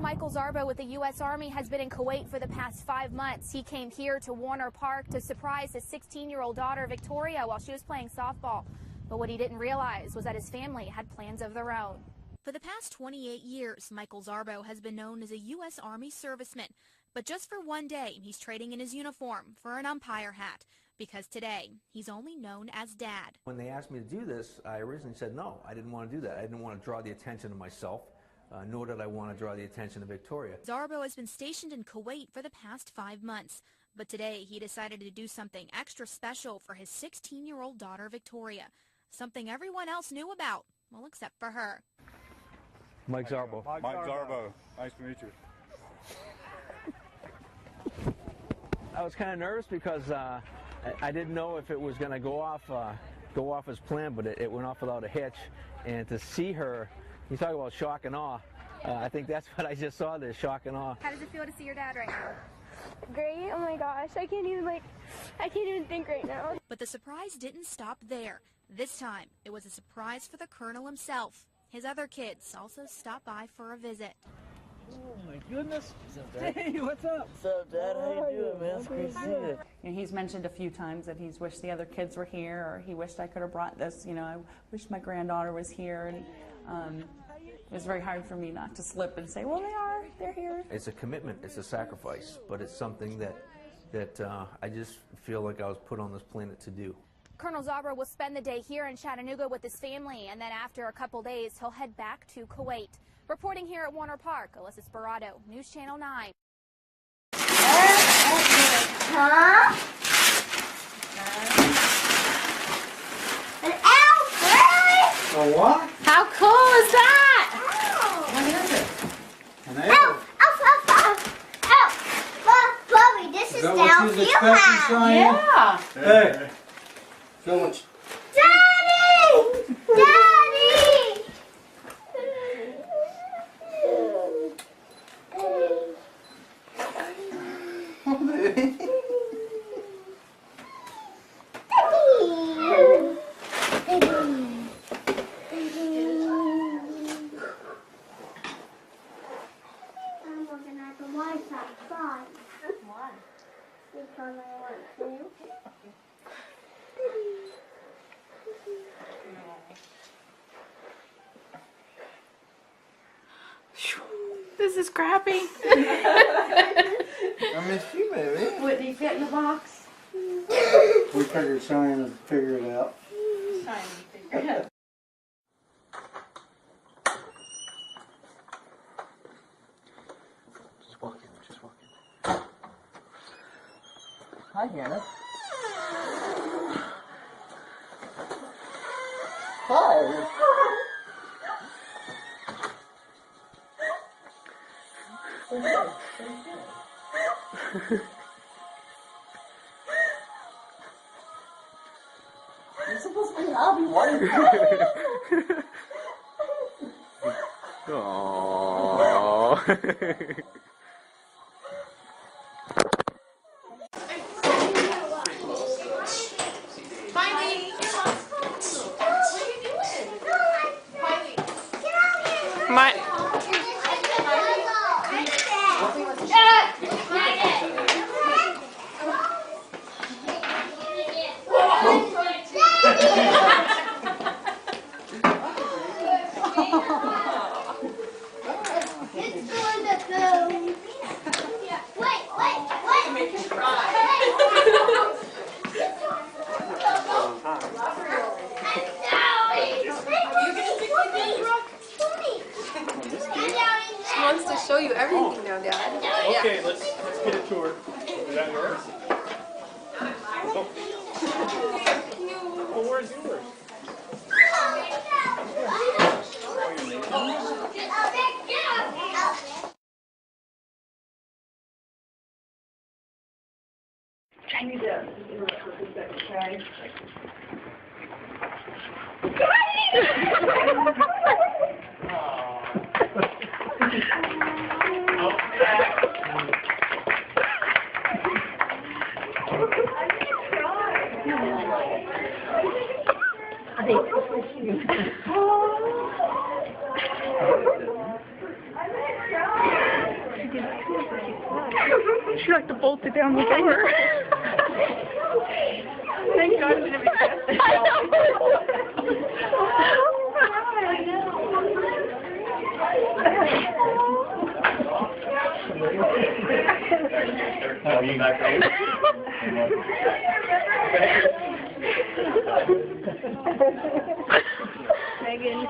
Michael Zarbo with the U.S. Army has been in Kuwait for the past 5 months. He came here to Warner Park to surprise his 16-year-old daughter, Victoria, while she was playing softball. But what he didn't realize was that his family had plans of their own. For the past 28 years, Michael Zarbo has been known as a U.S. Army serviceman. But just for one day, he's trading in his uniform for an umpire hat, because today, he's only known as Dad. When they asked me to do this, I originally said no, I didn't want to do that. I didn't want to draw the attention to myself, nor did I want to draw the attention to Victoria. Zarbo has been stationed in Kuwait for the past 5 months, but today he decided to do something extra special for his 16-year-old daughter, Victoria, something everyone else knew about, well, except for her. Mike Zarbo. Mike Zarbo. Nice to meet you. I was kind of nervous because I didn't know if it was going to go off as planned, but it went off without a hitch. And to see her, you talk about shock and awe. I think that's what I just saw there, shock and awe. How does it feel to see your dad right now? Great. Oh my gosh, I can't even think right now. But the surprise didn't stop there. This time, it was a surprise for the colonel himself. His other kids also stopped by for a visit. Oh my goodness. Hey, what's up? What's up, Dad? How you doing, man? It's great to see you. You know, he's mentioned a few times that he's wished the other kids were here, or he wished I could have brought this. You know, I wish my granddaughter was here, and it was very hard for me not to slip and say, well, they're here. It's a commitment, it's a sacrifice, but it's something that I just feel like I was put on this planet to do. Colonel Zarbo will spend the day here in Chattanooga with his family, and then after a couple days, he'll head back to Kuwait. Reporting here at Warner Park, Alyssa Sperato, News Channel 9. Huh? An elf, really? A what? How cool is that? What is it? An Elf, elf, elf, elf. Elf. Chloe, this is the elf you have. Yeah. Hey. So much. Daddy! Daddy! I'm looking at the lights outside. Why? Because I want to. This is crappy. I missed you, baby. What, do you fit in the box? We figured Cheyenne would figure it out. Trying to figure it out. Just walk in. Hi, Hannah. Hi. You're supposed to be happy. Why are you Aww. Wants to show you everything now, Dad. Okay, let's get a tour. Is that yours? Well, where's yours? I need to interrupt for a second, okay? I think She like to bolt it down the door. Thank God it's gonna be tested. Megan.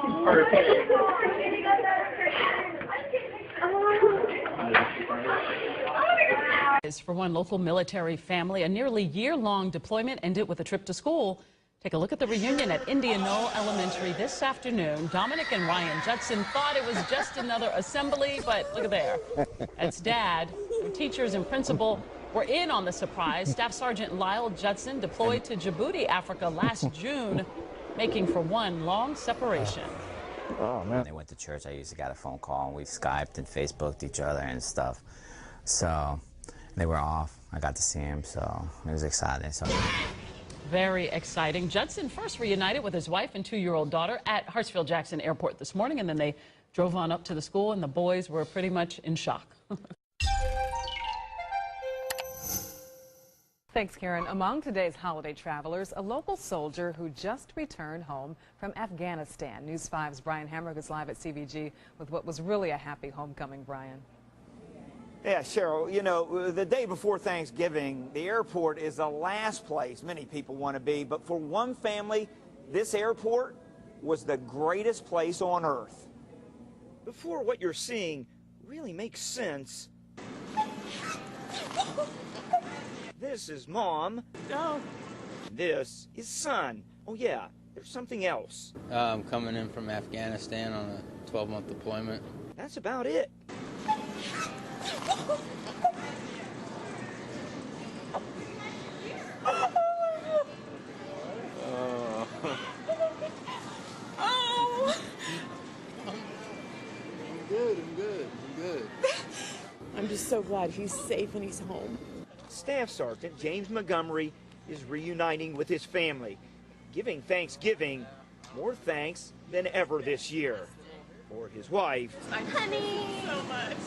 For one local military family, a nearly year-long deployment ended with a trip to school. Take a look at the reunion at Indian Knoll Elementary this afternoon. Dominic and Ryan Judson thought it was just another assembly, but look at there. That's Dad. Teachers and principal were in on the surprise. Staff Sergeant Lyle Judson deployed to Djibouti, Africa last June, making for one long separation. Oh, man. When they went to church, I usually got a phone call, and we Skyped and Facebooked each other and stuff. So they were off. I got to see him, so it was exciting. So. Very exciting. Judson first reunited with his wife and 2-year-old daughter at Hartsfield-Jackson Airport this morning, and then they drove on up to the school, and the boys were pretty much in shock. Thanks, Karen. Among today's holiday travelers, a local soldier who just returned home from Afghanistan. News 5's Brian Hamrick is live at CVG with what was really a happy homecoming, Brian. Yeah, Cheryl, you know, the day before Thanksgiving, the airport is the last place many people want to be. But for one family, this airport was the greatest place on earth. Before what you're seeing really makes sense, this is Mom. No. This is Son. Oh, yeah, there's something else. I'm coming in from Afghanistan on a 12-month deployment. That's about it. I'm good. I'm just so glad he's safe and he's home. Staff Sergeant James Montgomery is reuniting with his family, giving Thanksgiving more thanks than ever this year. For his wife, Honey! So much.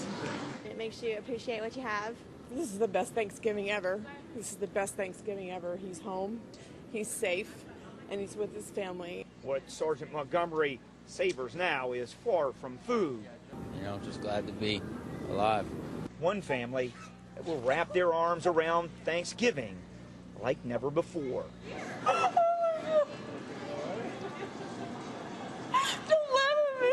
It makes you appreciate what you have. This is the best Thanksgiving ever. This is the best Thanksgiving ever. He's home, he's safe, and he's with his family. What Sergeant Montgomery savors now is far from food. You know, just glad to be alive. One family that will wrap their arms around Thanksgiving like never before. Don't laugh at me.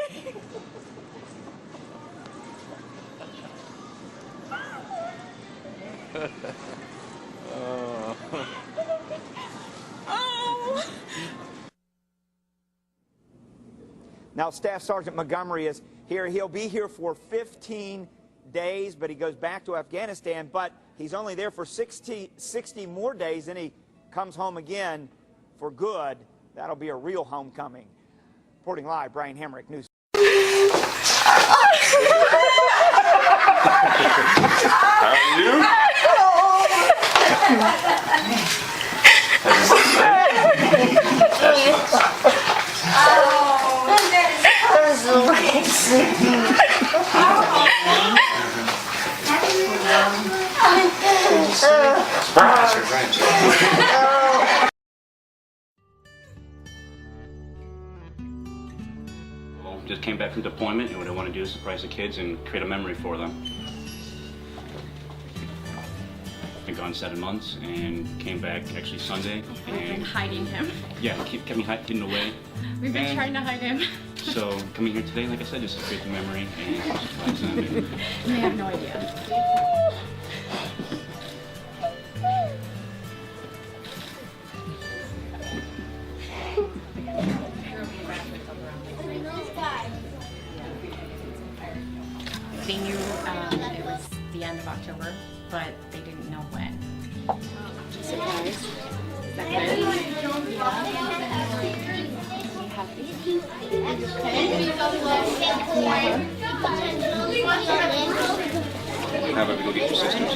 Now, Staff Sergeant Montgomery is here. He'll be here for 15 days, but he goes back to Afghanistan. But he's only there for 60 more days, and he comes home again for good. That'll be a real homecoming. Reporting live, Brian Hamrick, News. How are you? Just came back from deployment, and what I want to do is surprise the kids and create a memory for them. Been gone 7 months and came back actually Sunday. We've been hiding him. Yeah, kept me hidden away. We've been trying to hide him. So coming here today, like I said, just to create the memory and surprise them. And they have no idea. They knew it was the end of October, but they didn't know when. Surprise. Is that good? how about we go get your sisters?